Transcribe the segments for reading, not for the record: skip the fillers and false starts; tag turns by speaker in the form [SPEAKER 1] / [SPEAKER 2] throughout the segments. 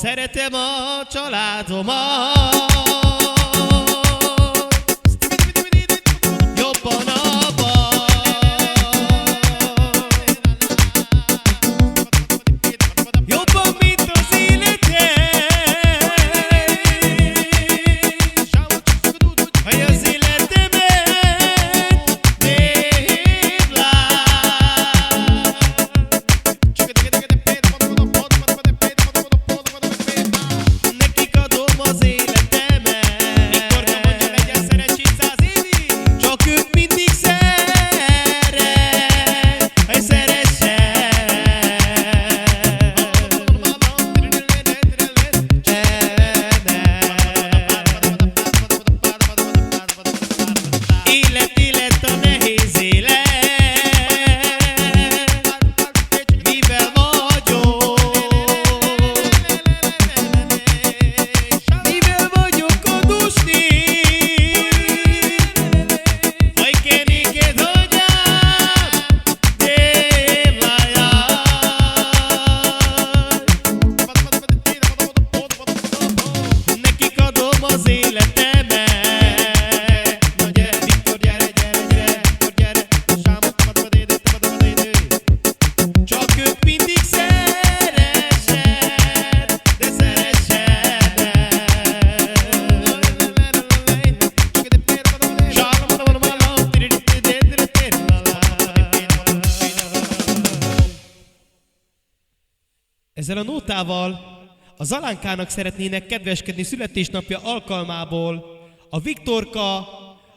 [SPEAKER 1] szeretem a családomat, jobban a baj. Jobban, mint az életem, hogy az életemet név lát. Nekik adom az életemet, mikor mondja, legyen szerencsés 100 évig. Csak ők mindig szeret, hogy szeressen. Élet a nehéz élet, mivel vagyok adósni, hogy kenéked anyám, tévláját. Nekik adom az életemet. Na gyere, Viktor, gyere, Viktor, gyere, csak ők mindig szeressen, de szeressenek. Ezzel a nótával a Zalánkának szeretnének kedveskedni születésnapja alkalmából a Viktorka,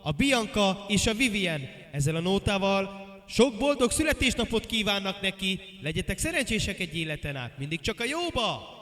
[SPEAKER 1] a Bianca és a Vivien. Ezzel a nótával sok boldog születésnapot kívánnak neki, legyetek szerencsések egy életen át, mindig csak a jóba!